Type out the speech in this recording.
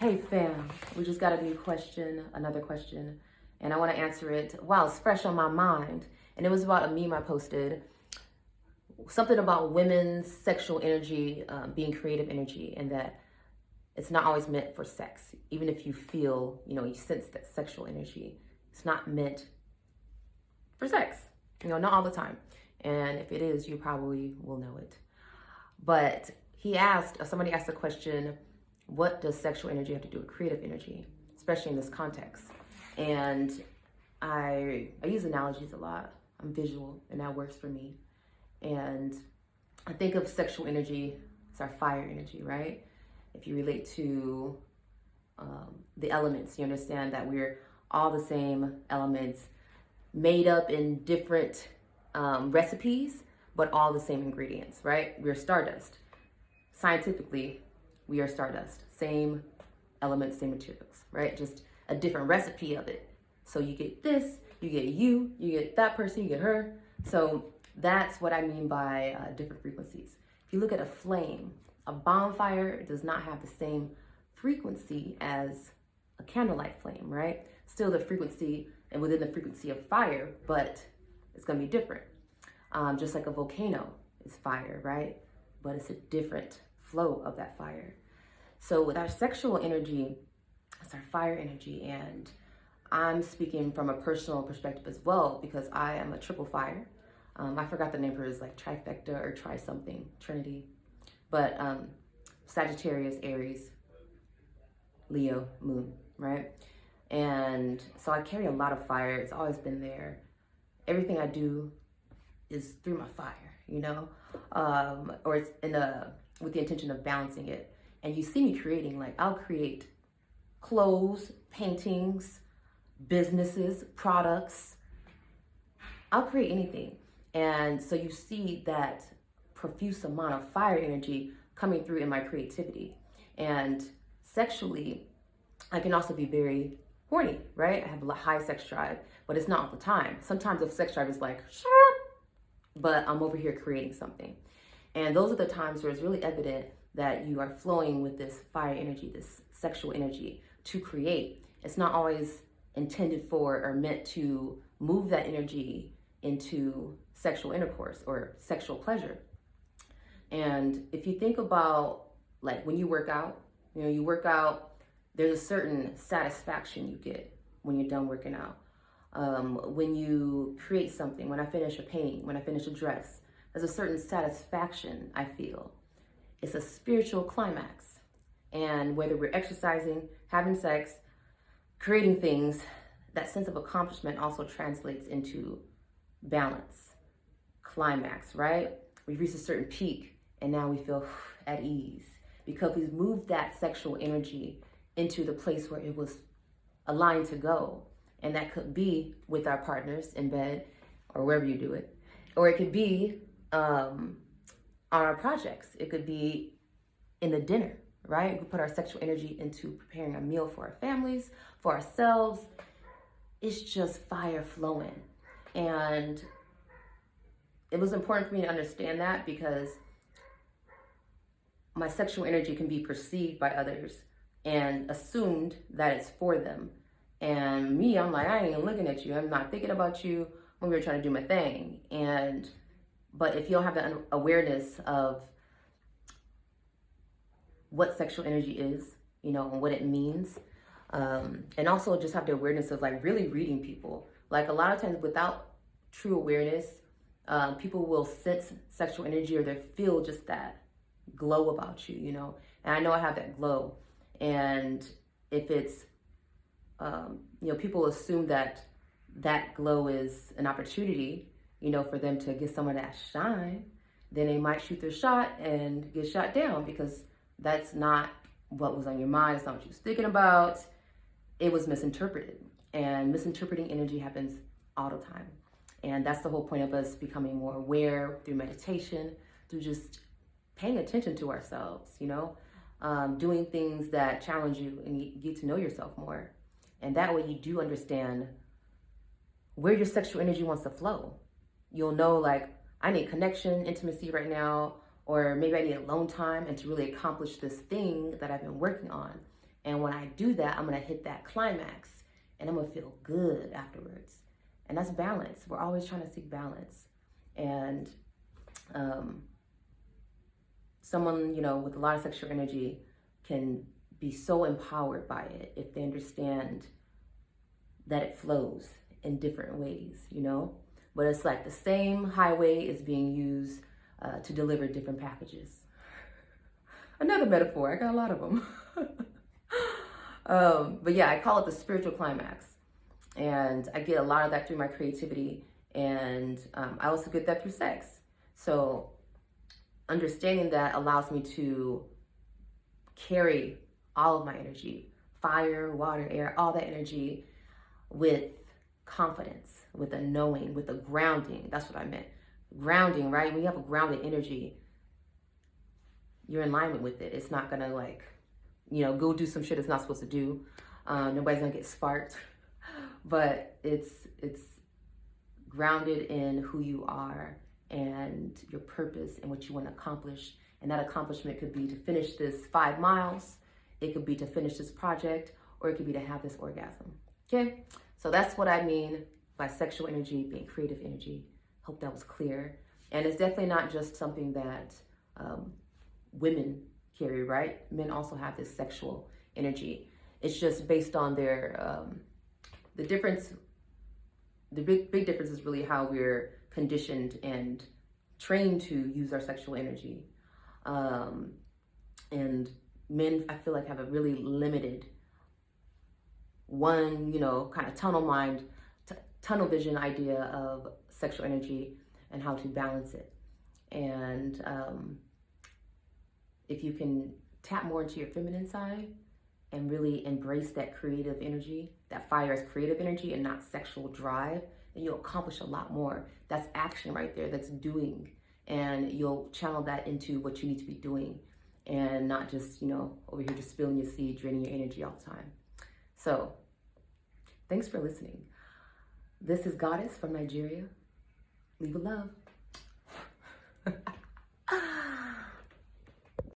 Hey fam, we just got a new question, another question, and I want to answer it while it's fresh on my mind. And it was about a meme I posted, something about women's sexual energy being creative energy, and that it's not always meant for sex. Even if you feel, you sense that sexual energy, it's not meant for sex, not all the time. And if it is, you probably will know it. But somebody asked a question, what does sexual energy have to do with creative energy, especially in this context? And I use analogies a lot. I'm visual, and that works for me. And I think of sexual energy as our fire energy, right? If you relate to the elements, you understand that we're all the same elements made up in different recipes, but all the same ingredients, right? We're stardust. Scientifically, we are stardust. Same elements, same materials, right? Just a different recipe of it. So you get this, you get that person, you get her. So that's what I mean by different frequencies. If you look at a flame, a bonfire does not have the same frequency as a candlelight flame, right? Still the frequency and within the frequency of fire, but it's gonna be different. Just like a volcano is fire, right? But it's a different flow of that fire. So with our sexual energy, it's our fire energy, and I'm speaking from a personal perspective as well because I am a triple fire. I forgot the name for it, is like trifecta or tri something, Trinity. But Sagittarius, Aries, Leo, Moon, right? And so I carry a lot of fire. It's always been there. Everything I do is through my fire, or it's with the intention of balancing it. And you see me creating, like I'll create clothes, paintings, businesses, products. I'll create anything. And so you see that profuse amount of fire energy coming through in my creativity. And sexually, I can also be very horny, right? I have a high sex drive, but it's not all the time. Sometimes the sex drive is like, but I'm over here creating something. And those are the times where it's really evident that you are flowing with this fire energy, this sexual energy to create. It's not always intended for or meant to move that energy into sexual intercourse or sexual pleasure. And if you think about like when you work out, there's a certain satisfaction you get when you're done working out. When you create something, when I finish a painting, when I finish a dress, there's a certain satisfaction I feel. It's a spiritual climax. And whether we're exercising, having sex, creating things, that sense of accomplishment also translates into balance, climax, right? We've reached a certain peak and now we feel at ease because we've moved that sexual energy into the place where it was aligned to go. And that could be with our partners in bed or wherever you do it. Or it could be on our projects. It could be in the dinner, right? We put our sexual energy into preparing a meal for our families, for ourselves. It's just fire flowing. And it was important for me to understand that because my sexual energy can be perceived by others and assumed that it's for them. And me, I'm like, I ain't even looking at you. I'm not thinking about you when we were trying to do my thing. But if you don't have the awareness of what sexual energy is, and what it means, and also just have the awareness of like really reading people. Like a lot of times without true awareness, people will sense sexual energy or they feel just that glow about you, And I know I have that glow. And if it's, people assume that glow is an opportunity, for them to get some of that shine, then they might shoot their shot and get shot down because that's not what was on your mind. It's not what you was thinking about. It was misinterpreted. And misinterpreting energy happens all the time. And that's the whole point of us becoming more aware through meditation, through just paying attention to ourselves, doing things that challenge you and you get to know yourself more. And that way you do understand where your sexual energy wants to flow. You'll know like, I need connection, intimacy right now, or maybe I need alone time and to really accomplish this thing that I've been working on. And when I do that, I'm going to hit that climax and I'm going to feel good afterwards. And that's balance. We're always trying to seek balance. And someone, you know, with a lot of sexual energy can be so empowered by it if they understand that it flows in different ways, you know? But it's like the same highway is being used to deliver different packages. Another metaphor, I got a lot of them. But yeah, I call it the spiritual climax. And I get a lot of that through my creativity. And I also get that through sex. So understanding that allows me to carry all of my energy, fire, water, air, all that energy with confidence, with a knowing, with a grounding. That's what I meant. Grounding, right? When you have a grounded energy, you're in alignment with it. It's not gonna like, you know, go do some shit it's not supposed to do. Nobody's gonna get sparked, but it's grounded in who you are and your purpose and what you want to accomplish. And that accomplishment could be to finish this 5 miles. It could be to finish this project, or it could be to have this orgasm. Okay, so that's what I mean by sexual energy being creative energy. Hope that was clear. And it's definitely not just something that women carry, right? Men also have this sexual energy. It's just based on their the difference. The big difference is really how we're conditioned and trained to use our sexual energy. And men, I feel like, have a really limited one, you know, kind of tunnel vision idea of sexual energy and how to balance it. And if you can tap more into your feminine side and really embrace that creative energy, that fire as creative energy and not sexual drive, then you'll accomplish a lot more. That's action right there, that's doing. And you'll channel that into what you need to be doing and not just, you know, over here just spilling your seed, draining your energy all the time. So, thanks for listening. This is Goddess from Nigeria. Leave a love.